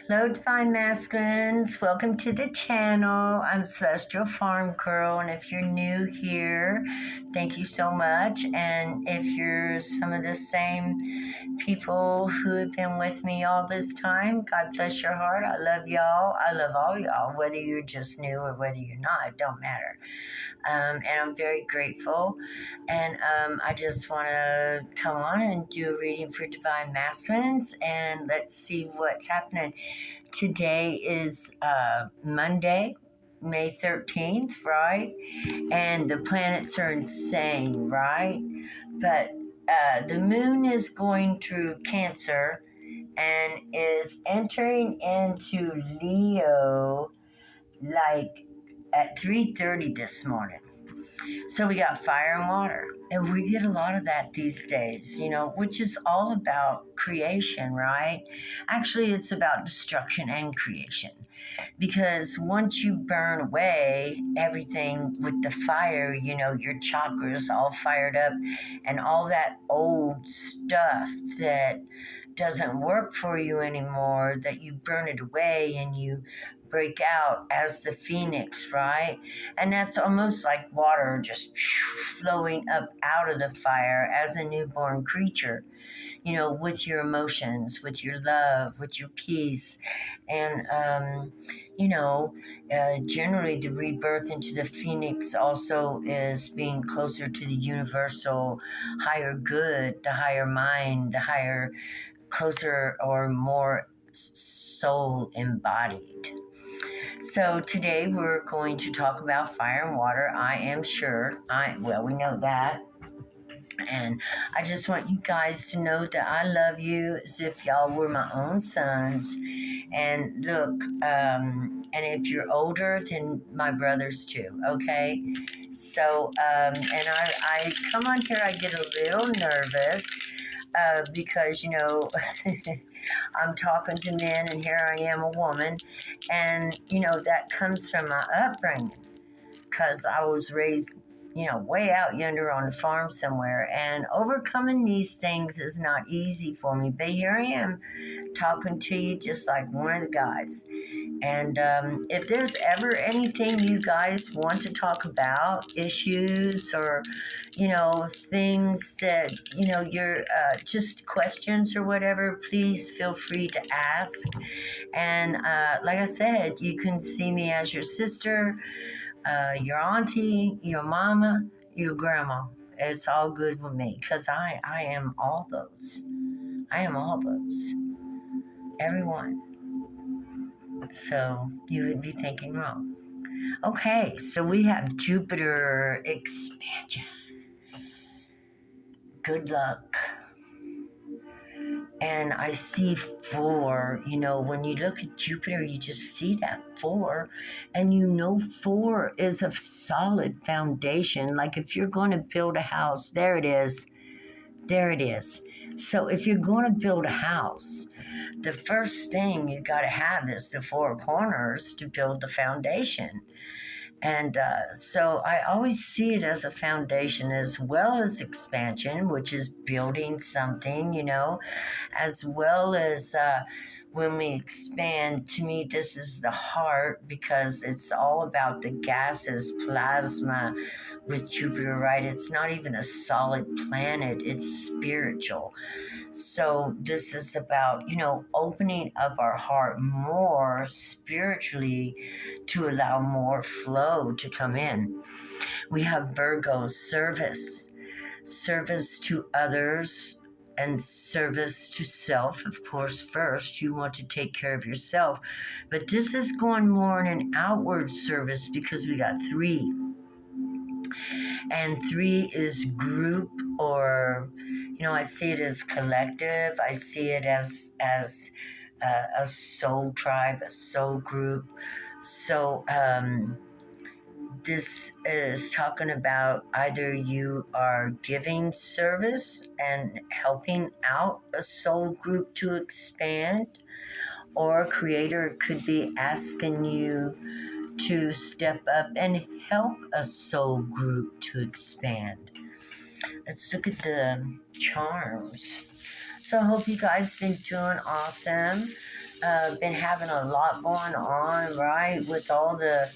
Hello, Divine Masculines. Welcome to the channel. I'm Celestial Farm Girl, and if you're new here, thank you so much. And if you're some of the same people who have been with me all this time, God bless your heart. I love y'all. I love all y'all, whether you're just new or whether you're not, it don't matter. And I'm very grateful. And I just want to come on and do a reading for Divine Masculines, and let's see what's happening. Today is Monday, May 13th, right? And the planets are insane, right? But the moon is going through Cancer and is entering into Leo like at 3:30 this morning. So we got fire and water. And we get a lot of that these days, which is all about creation, right? Actually, it's about destruction and creation. Because once you burn away everything with the fire, your chakras all fired up and all that old stuff that doesn't work for you anymore, that you burn it away and you break out as the phoenix, right? And that's almost like water just flowing up out of the fire as a newborn creature, with your emotions, with your love, with your peace. And, generally the rebirth into the phoenix also is being closer to the universal higher good, the higher mind, the higher, closer or more soul embodied. So today we're going to talk about fire and water. I am sure. We know that. And I just want you guys to know that I love you as if y'all were my own sons. And look, and if you're older, then my brothers too, okay? So, and I come on here, I get a little nervous because, I'm talking to men and here I am a woman. And, that comes from my upbringing because I was raised, way out yonder on the farm somewhere. And overcoming these things is not easy for me. But here I am talking to you just like one of the guys. And if there's ever anything you guys want to talk about, issues or, things that, you're just questions or whatever, please feel free to ask. And like I said, you can see me as your sister, your auntie, your mama, your grandma. It's all good with me because I am all those. I am all those. Everyone. So you would be thinking wrong. Okay, so we have Jupiter expansion. Good luck. And I see 4. When you look at Jupiter, you just see that 4. And 4 is a solid foundation. Like if you're going to build a house, there it is. There it is. So if you're going to build a house, the first thing you got to have is the 4 corners to build the foundation. And so I always see it as a foundation as well as expansion, which is building something, as well as when we expand. To me, this is the heart because it's all about the gases, plasma with Jupiter, right? It's not even a solid planet, it's spiritual. So this is about, opening up our heart more spiritually to allow more flow to come in. We have Virgo service to others and service to self. Of course, first you want to take care of yourself, but this is going more in an outward service because we got 3. And 3 is group, or I see it as collective. I see it as a soul tribe, a soul group. So this is talking about either you are giving service and helping out a soul group to expand, or a creator could be asking you to step up and help a soul group to expand. Let's look at the charms. So I hope you guys been doing awesome. been having a lot going on, right? With all the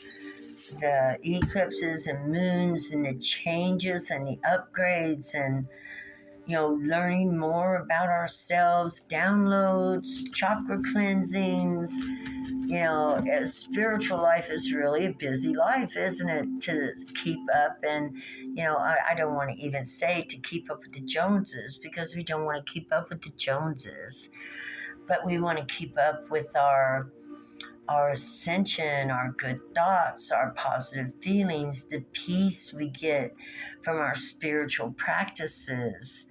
eclipses and moons and the changes and the upgrades and learning more about ourselves, downloads, chakra cleansings. Spiritual life is really a busy life, isn't it? To keep up, and I don't want to even say to keep up with the Joneses because we don't want to keep up with the Joneses, but we want to keep up with our ascension, our good thoughts, our positive feelings, the peace we get from our spiritual practices.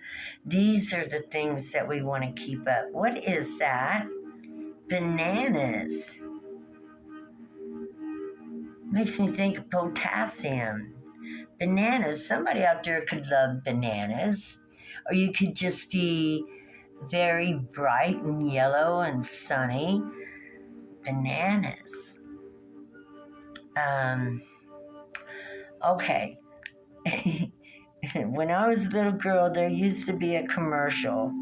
These are the things that we want to keep up. What is that? Bananas. Makes me think of potassium. Bananas. Somebody out there could love bananas. Or you could just be very bright and yellow and sunny. Bananas. Okay. When I was a little girl, there used to be a commercial,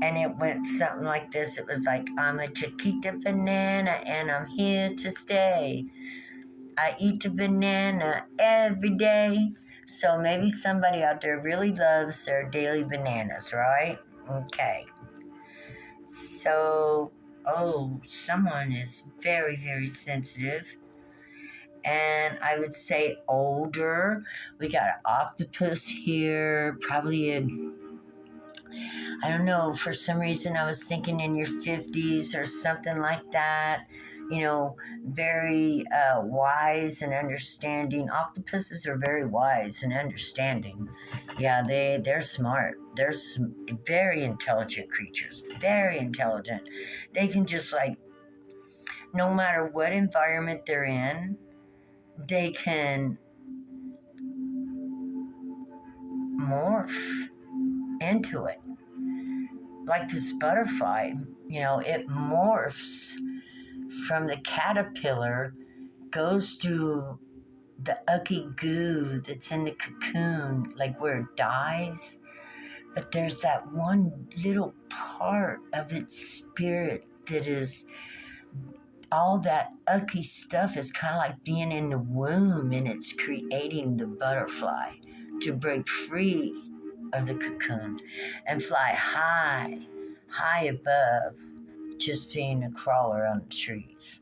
and it went something like this. It was like, I'm a Chiquita banana, and I'm here to stay. I eat a banana every day. So maybe somebody out there really loves their daily bananas, right? Okay. So, someone is very, very sensitive. And I would say older. We got an octopus here, probably I don't know, for some reason I was thinking in your 50s or something like that. Very wise and understanding. Octopuses are very wise and understanding. Yeah, they're smart. They're very intelligent creatures. Very intelligent. They can just no matter what environment they're in, they can morph into it. Like this butterfly, it morphs from the caterpillar, goes through the ugly goo that's in the cocoon, like where it dies. But there's that one little part of its spirit that is all that ugly stuff is kind of like being in the womb, and it's creating the butterfly to break free of the cocoon and fly high above just being a crawler on the trees,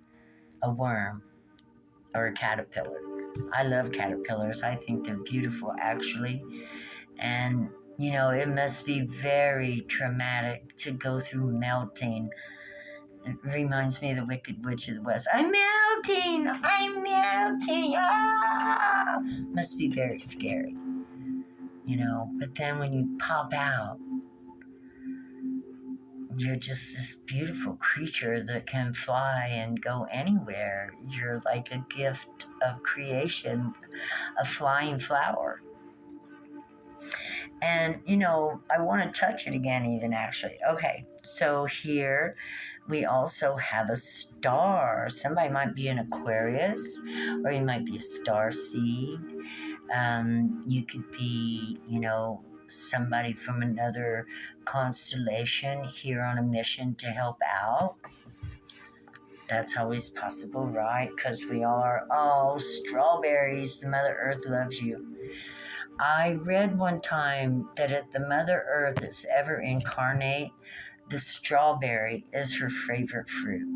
a worm or a caterpillar. I love caterpillars. I think they're beautiful, actually. And, it must be very traumatic to go through melting. It reminds me of the Wicked Witch of the West. I'm melting! I'm melting! Ah! Must be very scary, But then when you pop out, you're just this beautiful creature that can fly and go anywhere. You're like a gift of creation, a flying flower. And, I want to touch it again, even actually. Okay, so here we also have a star. Somebody might be an Aquarius, or you might be a star seed. You could be, somebody from another constellation here on a mission to help out. That's always possible, right? Because we are all strawberries. The Mother Earth loves you. I read one time that if the Mother Earth is ever incarnate, the strawberry is her favorite fruit.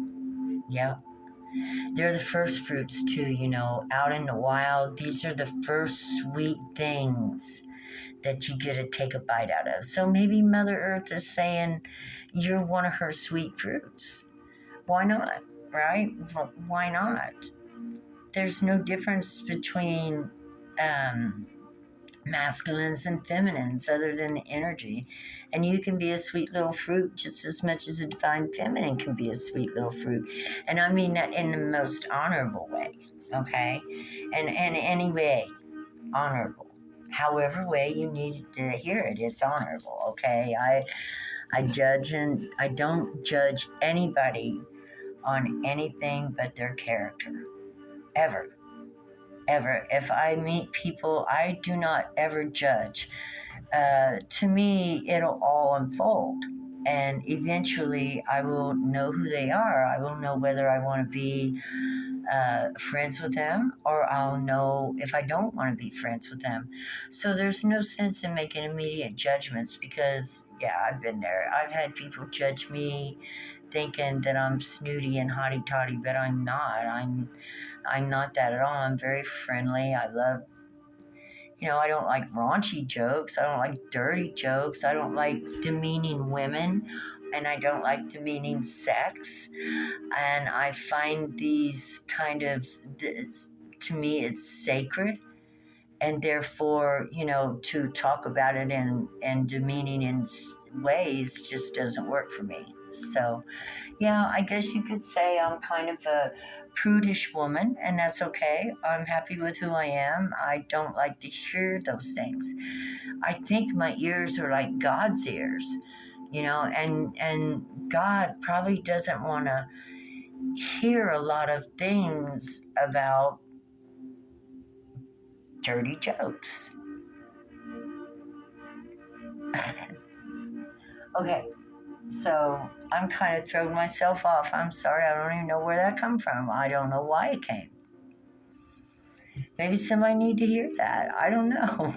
Yeah. They're the first fruits too, out in the wild. These are the first sweet things that you get to take a bite out of. So maybe Mother Earth is saying you're one of her sweet fruits. Why not, right? Why not? There's no difference between masculines and feminines other than energy. And you can be a sweet little fruit just as much as a divine feminine can be a sweet little fruit. And I mean that in the most honorable way, okay? And any way, honorable. However way you need to hear it, it's honorable, okay? I judge, and I don't judge anybody on anything but their character. Ever. If I meet people, I do not ever judge. To me, it'll all unfold. And eventually I will know who they are. I will know whether I want to be friends with them, or I'll know if I don't want to be friends with them. So there's no sense in making immediate judgments because, yeah, I've been there. I've had people judge me thinking that I'm snooty and hotty toddy, but I'm not. I'm not that at all. I'm very friendly. I love, I don't like raunchy jokes. I don't like dirty jokes. I don't like demeaning women, and I don't like demeaning sex. And I find these to me, it's sacred. And therefore, to talk about it in demeaning ways just doesn't work for me. So, yeah, I guess you could say I'm kind of a prudish woman, and that's okay. I'm happy with who I am. I don't like to hear those things. I think my ears are like God's ears, and God probably doesn't want to hear a lot of things about dirty jokes. Okay, so I'm kind of throwing myself off. I'm sorry, I don't even know where that come from. I don't know why it came. Maybe somebody need to hear that. I don't know.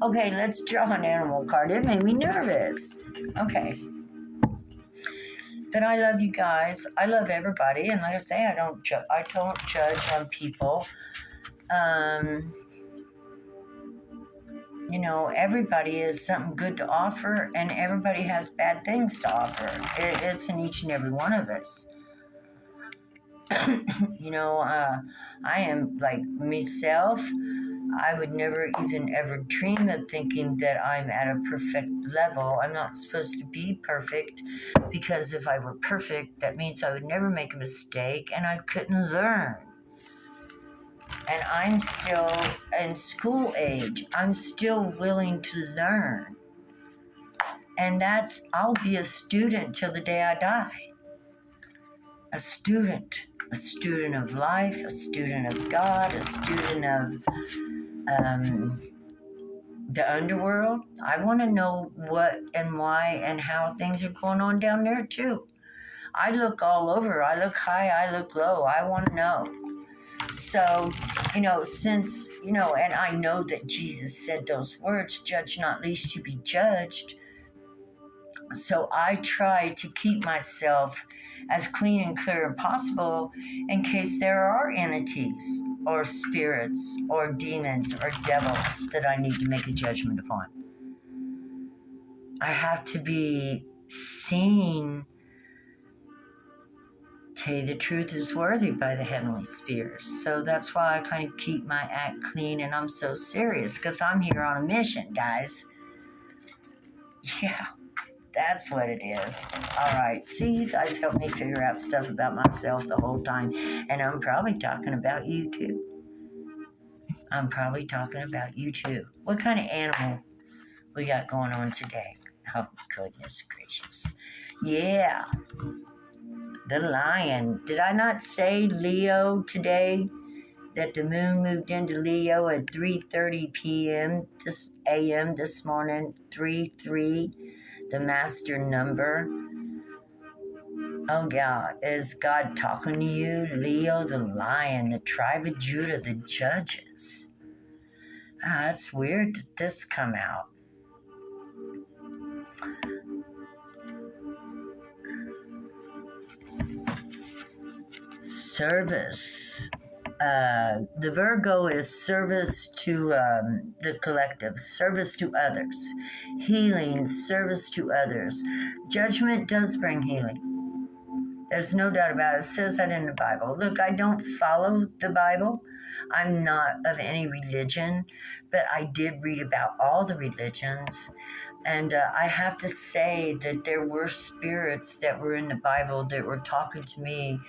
Okay, let's draw an animal card. It made me nervous. Okay. But I love you guys. I love everybody, and like I say, I don't judge on people. Everybody has something good to offer, and everybody has bad things to offer. It's in each and every one of us. I am like myself. I would never even ever dream of thinking that I'm at a perfect level. I'm not supposed to be perfect because if I were perfect, that means I would never make a mistake and I couldn't learn. And I'm still in school age. I'm still willing to learn. And I'll be a student till the day I die. A student of life, a student of God, a student of the underworld. I want to know what and why and how things are going on down there too. I look all over. I look high, I look low. I want to know. So, and I know that Jesus said those words, judge not lest you be judged. So I try to keep myself as clean and clear as possible in case there are entities or spirits or demons or devils that I need to make a judgment upon. I have to be seen. Tell you the truth is worthy by the heavenly spheres. So that's why I kind of keep my act clean, and I'm so serious because I'm here on a mission, guys. Yeah, that's what it is. All right. See, you guys help me figure out stuff about myself the whole time, and I'm probably talking about you too. What kind of animal we got going on today? Oh, goodness gracious. Yeah. The lion. Did I not say Leo today? That the moon moved into Leo at 3:30 p.m. a.m. this morning. 3-3, the master number. Oh God, is God talking to you? Leo the lion, the tribe of Judah, the judges. That's weird that this come out. Service. The Virgo is service to the collective, service to others, healing, service to others. Judgment does bring healing. There's no doubt about it. It says that in the Bible. Look, I don't follow the Bible. I'm not of any religion, but I did read about all the religions. And I have to say that there were spirits that were in the Bible that were talking to me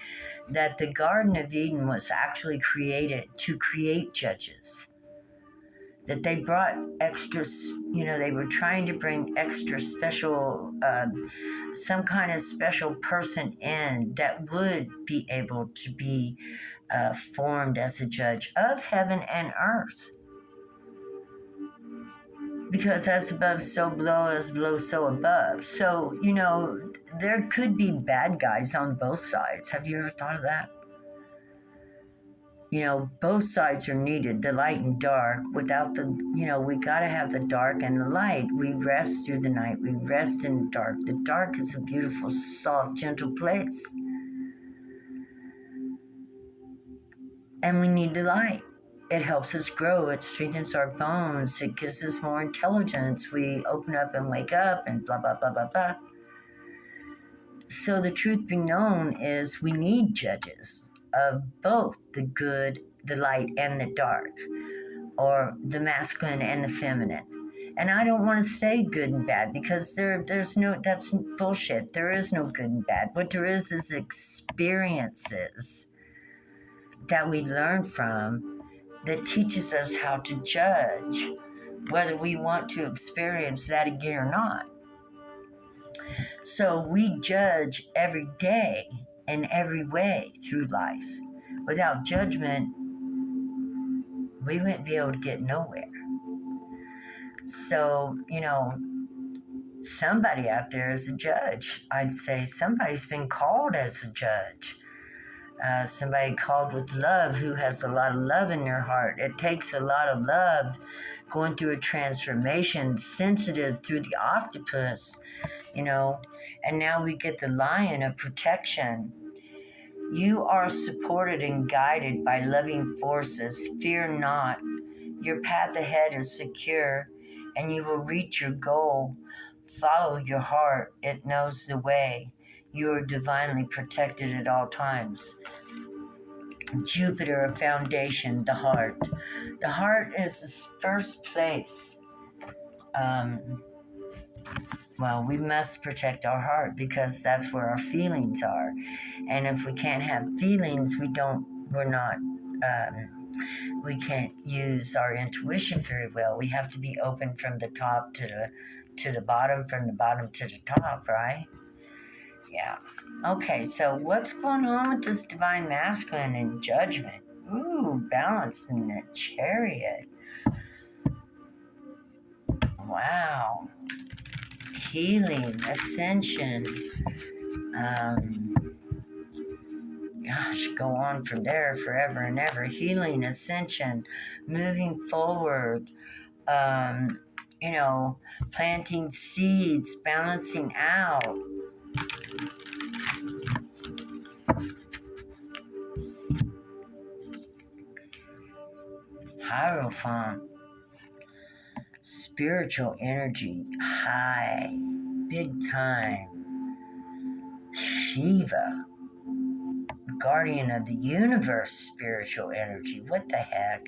that the Garden of Eden was actually created to create judges. That they brought extra, they were trying to bring extra special, some kind of special person in that would be able to be formed as a judge of heaven and earth. Because as above, so below, as below, so above. So, there could be bad guys on both sides. Have you ever thought of that? Both sides are needed, the light and dark. Without we got to have the dark and the light. We rest through the night. We rest in the dark. The dark is a beautiful, soft, gentle place. And we need the light. It helps us grow. It strengthens our bones. It gives us more intelligence. We open up and wake up and blah, blah, blah, blah, blah. So the truth be known is we need judges of both the good, the light, and the dark, or the masculine and the feminine. And I don't want to say good and bad because that's bullshit. There is no good and bad. What there is experiences that we learn from that teaches us how to judge whether we want to experience that again or not. So we judge every day in every way through life. Without judgment, we wouldn't be able to get nowhere. So, somebody out there is a judge. I'd say somebody's been called as a judge. Somebody called with love who has a lot of love in their heart. It takes a lot of love going through a transformation, sensitive through the octopus, and now we get the lion of protection. You are supported and guided by loving forces. Fear not. Your path ahead is secure, and you will reach your goal. Follow your heart. It knows the way. You are divinely protected at all times. Jupiter, a foundation, the heart. The heart is the first place. We must protect our heart because that's where our feelings are. And if we can't have feelings, we can't use our intuition very well. We have to be open from the top to the bottom, from the bottom to the top, right? Yeah. Okay, so what's going on with this divine masculine and judgment? Ooh, balanced in the chariot. Wow. Healing, ascension. Go on from there forever and ever. Healing, ascension, moving forward. Planting seeds, balancing out. Hierophant, spiritual energy, high, big time. Shiva, guardian of the universe, spiritual energy. What the heck?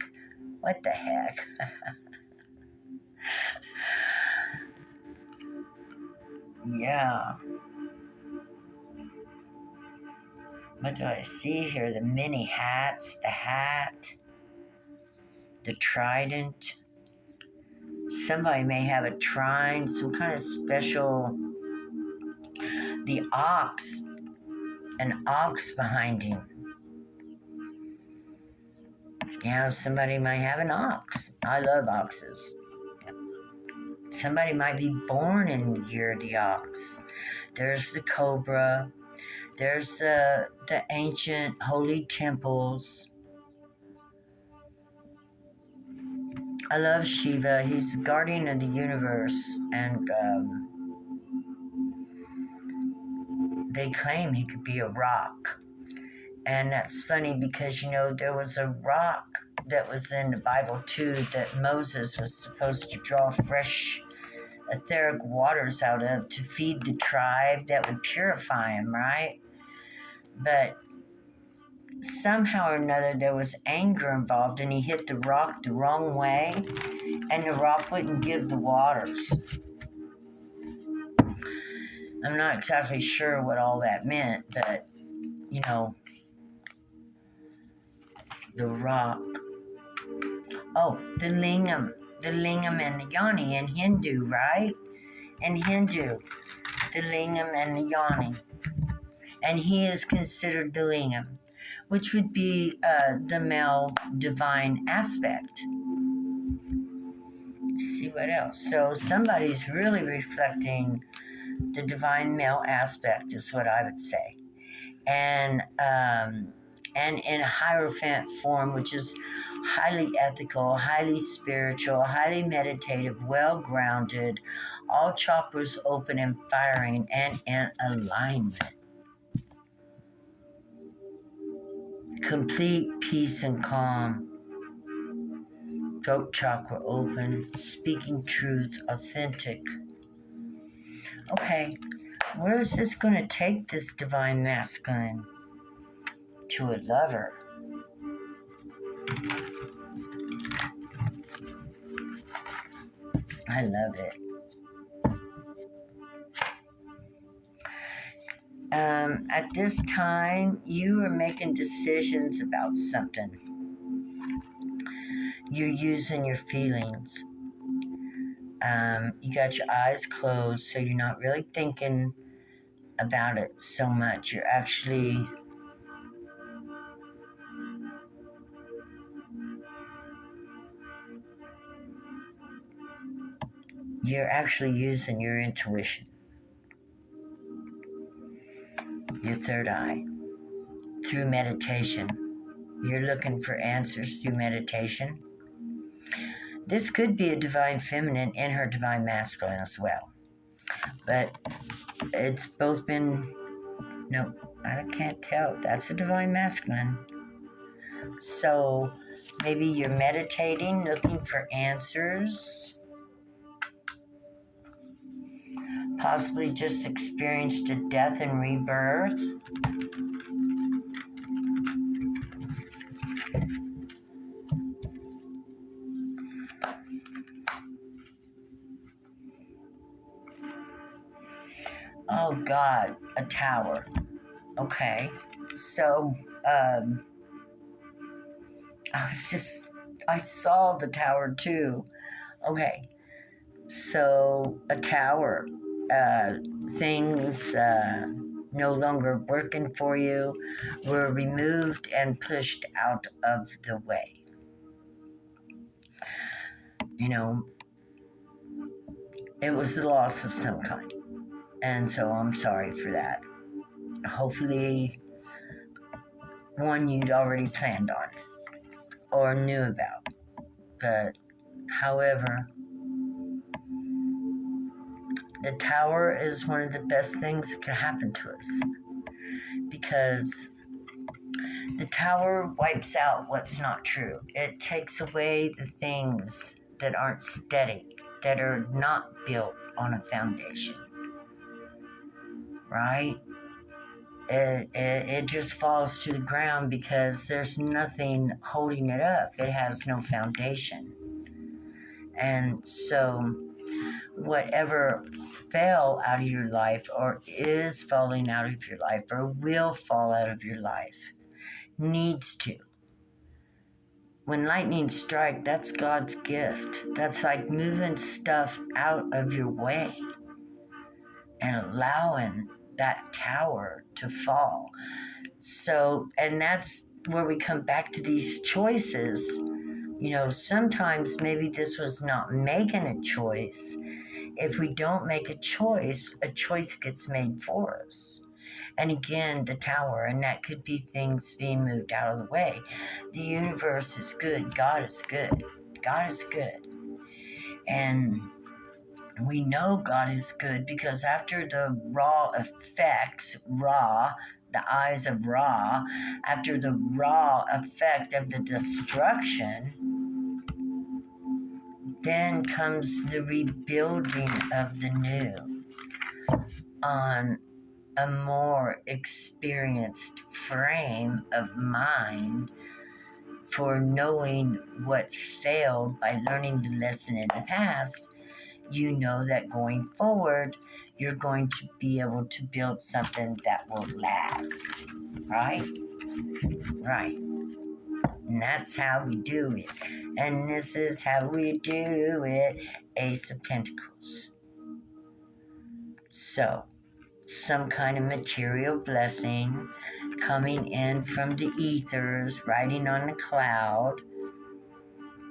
Yeah. What do I see here? The many hats, the hat, the trident. Somebody may have a trine, some kind of special. The ox, an ox behind him. Somebody might have an ox. I love oxes. Somebody might be born in the year of the ox. There's the cobra. There's the ancient holy temples. I love Shiva. He's the guardian of the universe. And they claim he could be a rock. And that's funny because, there was a rock that was in the Bible too that Moses was supposed to draw fresh etheric waters out of to feed the tribe that would purify him, right? But somehow or another there was anger involved and he hit the rock the wrong way and the rock wouldn't give the waters. I'm not exactly sure what all that meant, but, the rock. Oh, the lingam and the yoni in Hindu, right? In Hindu, the lingam and the yoni. And he is considered the lingam, which would be the male divine aspect. see what else. So somebody's really reflecting the divine male aspect, is what I would say, and in a hierophant form, which is highly ethical, highly spiritual, highly meditative, well grounded, all chakras open and firing, and in alignment. Complete peace and calm. Throat chakra open, speaking truth, authentic. Okay, where is this going to take this divine masculine? To a lover. I love it. At this time, you are making decisions about something. You're using your feelings. You got your eyes closed, so you're not really thinking about it so much. You're actually using your intuition, your third eye, through meditation. You're looking for answers through meditation. This could be a divine feminine in her divine masculine as well. But it's both been, no, I can't tell. That's a divine masculine. So maybe you're meditating, looking for answers. Possibly just experienced a death and rebirth. Oh God, a tower. Okay, so I saw the tower too. Okay, so a tower, things no longer working for you were removed and pushed out of the way. You know, it was the loss of some kind. And so I'm sorry for that. Hopefully, one you'd already planned on or knew about. But, however, the tower is one of the best things that could happen to us because the tower wipes out what's not true. It takes away the things that aren't steady, that are not built on a foundation. Right? It just falls to the ground because there's nothing holding it up. It has no foundation. And so whatever fell out of your life or is falling out of your life or will fall out of your life needs to. When lightning strikes, that's God's gift. That's like moving stuff out of your way and allowing that tower to fall. So, and that's where we come back to these choices. You know, sometimes maybe this was not making a choice. If we don't make a choice gets made for us. And again, the tower, and that could be things being moved out of the way. The universe is good. God is good. God is good. And we know God is good because after the raw effects, the eyes of Ra, after the raw effect of the destruction, then comes the rebuilding of the new on a more experienced frame of mind for knowing what failed by learning the lesson in the past. You know that going forward, you're going to be able to build something that will last, right? Right. And that's how we do it. And this is how we do it, Ace of Pentacles. So, some kind of material blessing coming in from the ethers, riding on the cloud,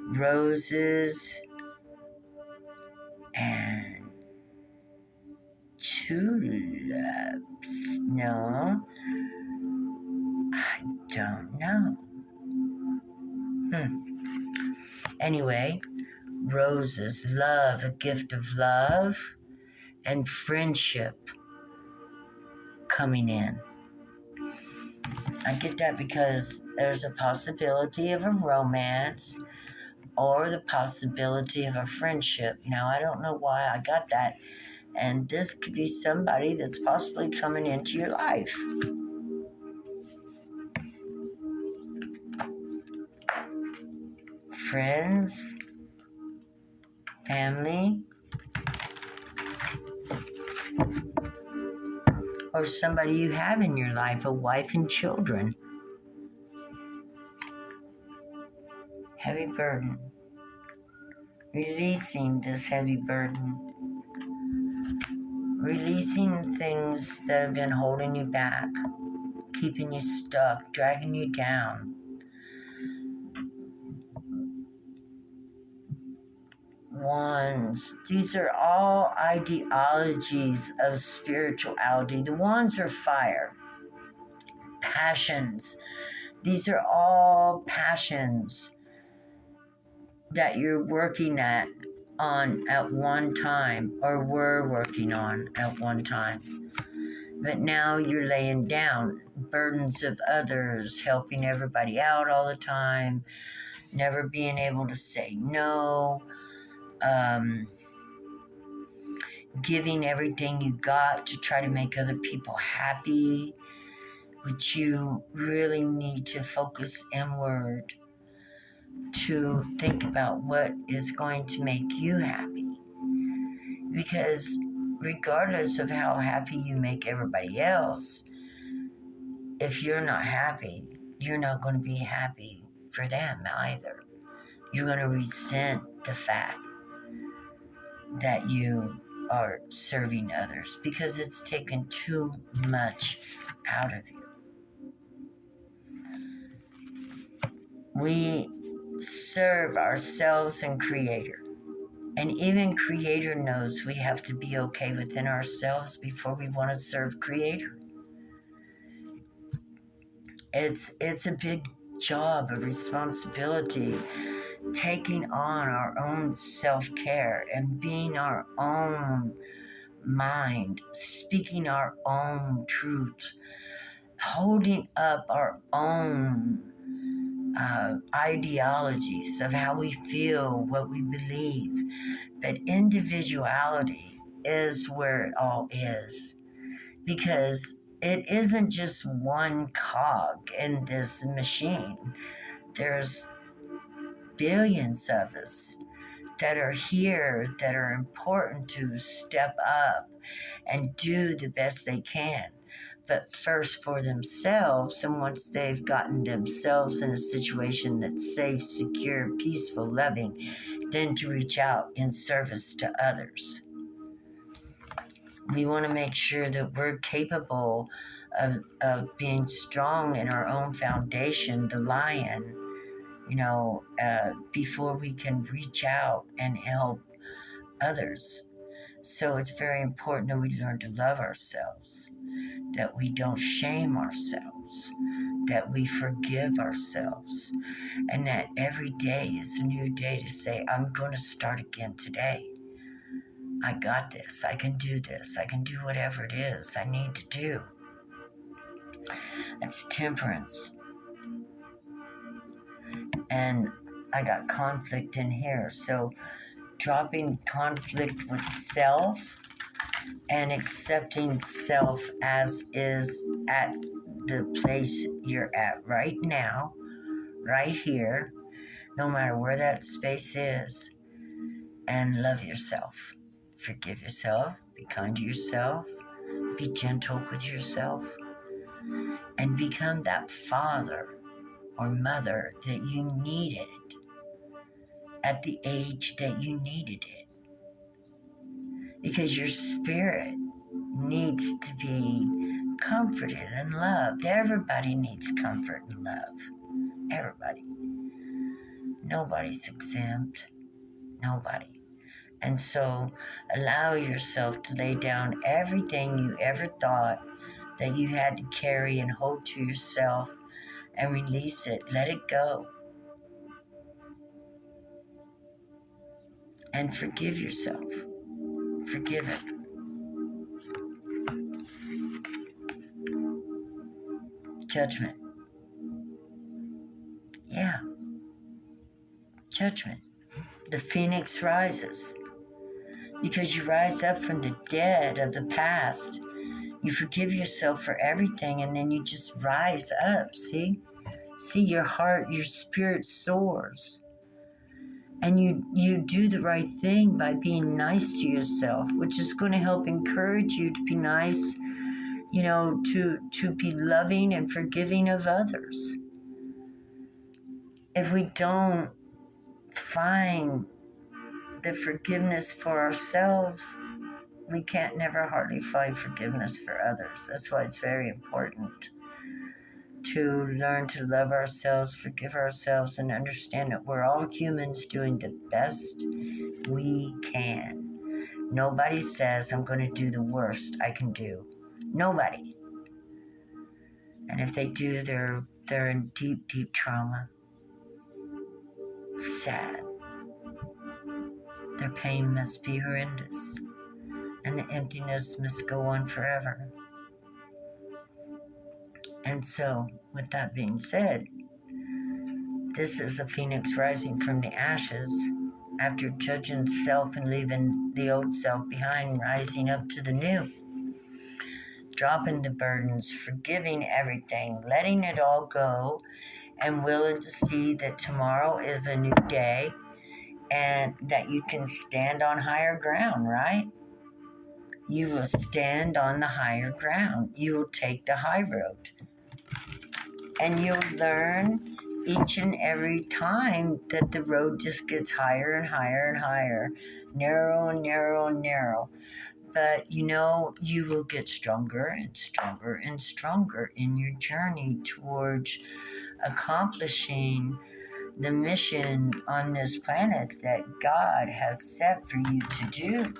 roses, And tulips. No, I don't know. Anyway, roses, love, a gift of love, and friendship coming in. I get that because there's a possibility of a romance or the possibility of a friendship. Now, I don't know why I got that. And this could be somebody that's possibly coming into your life. Friends, family, or somebody you have in your life, a wife and children. Heavy burden. Releasing this heavy burden. Releasing things that have been holding you back, keeping you stuck, dragging you down. Wands. These are all ideologies of spirituality. The wands are fire. Passions. These are all passions that you're working on at one time, or were working on at one time. But now you're laying down burdens of others, helping everybody out all the time, never being able to say no, giving everything you got to try to make other people happy. But you really need to focus inward to think about what is going to make you happy. Because regardless of how happy you make everybody else, if you're not happy, you're not going to be happy for them either. You're going to resent the fact that you are serving others because it's taken too much out of you. We serve ourselves and Creator. And even Creator knows we have to be okay within ourselves before we want to serve Creator. It's a big job, a responsibility, taking on our own self-care and being our own mind, speaking our own truth, holding up our own ideologies of how we feel, what we believe. But individuality is where it all is, because it isn't just one cog in this machine. There's billions of us that are here that are important to step up and do the best they can. But first for themselves, and once they've gotten themselves in a situation that's safe, secure, peaceful, loving, then to reach out in service to others. We want to make sure that we're capable of being strong in our own foundation, the lion, before we can reach out and help others. So it's very important that we learn to love ourselves, that we don't shame ourselves, that we forgive ourselves, and that every day is a new day to say, I'm going to start again today. I got this. I can do this. I can do whatever it is I need to do. It's temperance. And I got conflict in here. So dropping conflict with self and accepting self as is at the place you're at right now, right here, no matter where that space is, and love yourself. Forgive yourself, be kind to yourself, be gentle with yourself, and become that father or mother that you needed at the age that you needed it. Because your spirit needs to be comforted and loved. Everybody needs comfort and love. Everybody. Nobody's exempt. Nobody. And so allow yourself to lay down everything you ever thought that you had to carry and hold to yourself and release it. Let it go. And forgive yourself. Forgive it. Judgment. Yeah, judgment. The phoenix rises because you rise up from the dead of the past. You forgive yourself for everything and then you just rise up. See your heart, your spirit soars. And you do the right thing by being nice to yourself, which is going to help encourage you to be nice, to be loving and forgiving of others. If we don't find the forgiveness for ourselves, we can't never hardly find forgiveness for others. That's why it's very important to learn to love ourselves, forgive ourselves, and understand that we're all humans doing the best we can. Nobody says I'm going to do the worst I can do. Nobody. And if they do, they're in deep, deep trauma. Sad. Their pain must be horrendous. And the emptiness must go on forever. And so, with that being said, this is a phoenix rising from the ashes after judging self and leaving the old self behind, rising up to the new. Dropping the burdens, forgiving everything, letting it all go, and willing to see that tomorrow is a new day and that you can stand on higher ground, right? You will stand on the higher ground. You will take the high road. And you'll learn each and every time that the road just gets higher and higher and higher, narrow and narrow and narrow. But you will get stronger and stronger and stronger in your journey towards accomplishing the mission on this planet that God has set for you to do.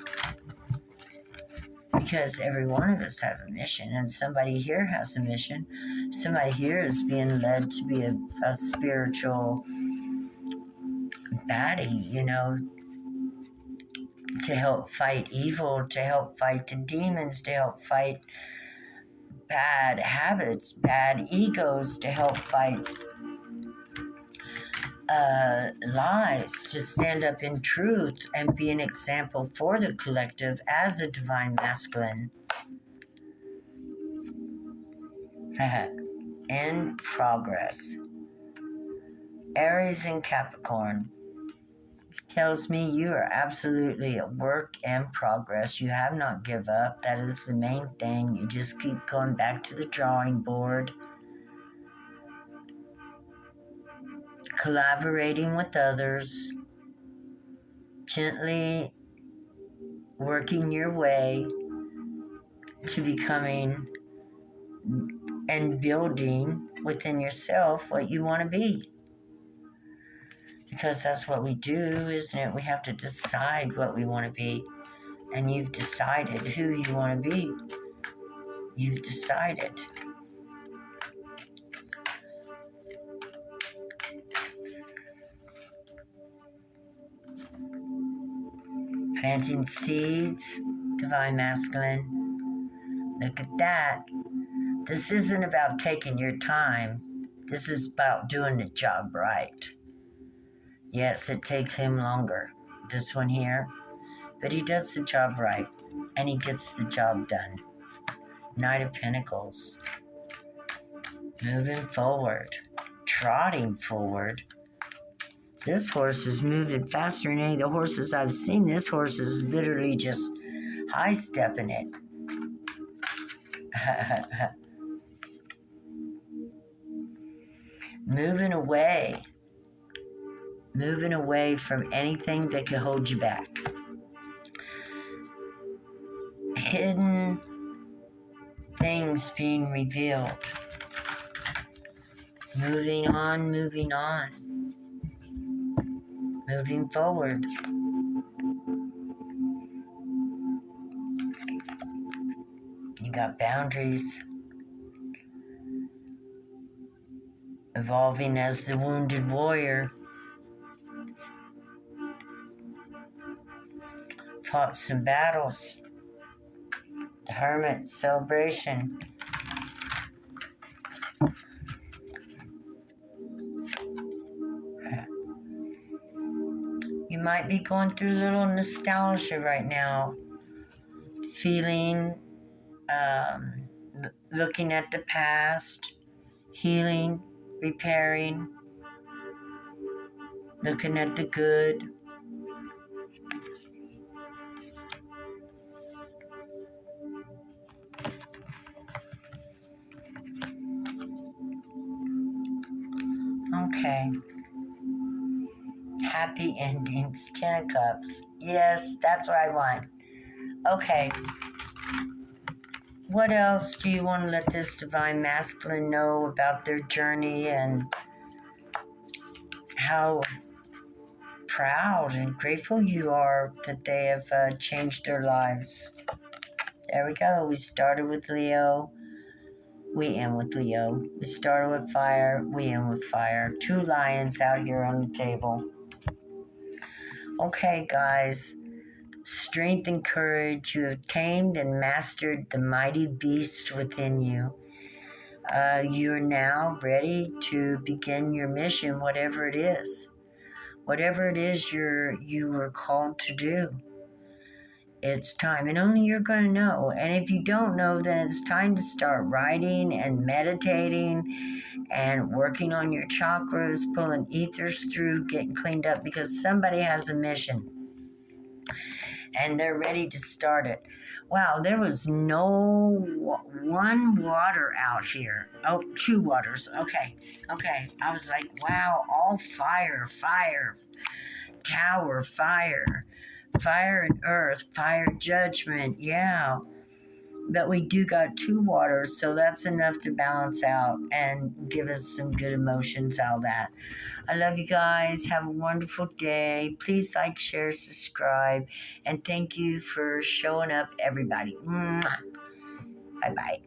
Because every one of us have a mission, and somebody here has a mission. Somebody here is being led to be a spiritual baddie, to help fight evil, to help fight the demons, to help fight bad habits, bad egos, to help fight lies, to stand up in truth and be an example for the collective as a divine masculine. In progress. Aries and Capricorn tells me you are absolutely a work in progress. You have not give up. That is the main thing. You just keep going back to the drawing board, collaborating with others, gently working your way to becoming and building within yourself what you want to be. Because that's what we do, isn't it? We have to decide what we want to be. And you've decided who you want to be. You've decided. Planting seeds, divine masculine. Look at that. This isn't about taking your time. This is about doing the job right. Yes, it takes him longer, this one here, but he does the job right, and he gets the job done. Knight of Pentacles. Moving forward, trotting forward. This horse is moving faster than any of the horses I've seen. This horse is literally just high-stepping it. Moving away from anything that could hold you back. Hidden things being revealed. Moving on. Moving forward. You got boundaries. Evolving as the wounded warrior. Fought some battles. The hermit celebration. You might be going through a little nostalgia right now. Feeling, looking at the past, healing, repairing, looking at the good. Okay. Happy endings, 10 of cups. Yes, that's what I want. Okay. What else do you want to let this divine masculine know about their journey and how proud and grateful you are that they have changed their lives? There we go. We started with Leo. We end with Leo. We started with fire. We end with fire. 2 lions out here on the table. Okay, guys. Strength and courage. You have tamed and mastered the mighty beast within you. You're now ready to begin your mission, whatever it is. Whatever it is you were called to do. It's time, and only you're going to know. And if you don't know, then it's time to start writing and meditating and working on your chakras, pulling ethers through, getting cleaned up, because somebody has a mission and they're ready to start it. Wow, there was no one water out here. Oh, 2 waters. Okay. I was like, wow, all fire, tower, fire and earth, fire, judgment. Yeah. But we do got 2 waters, so that's enough to balance out and give us some good emotions out of that. I love you guys. Have a wonderful day. Please like, share, subscribe, and thank you for showing up, everybody. Bye-bye.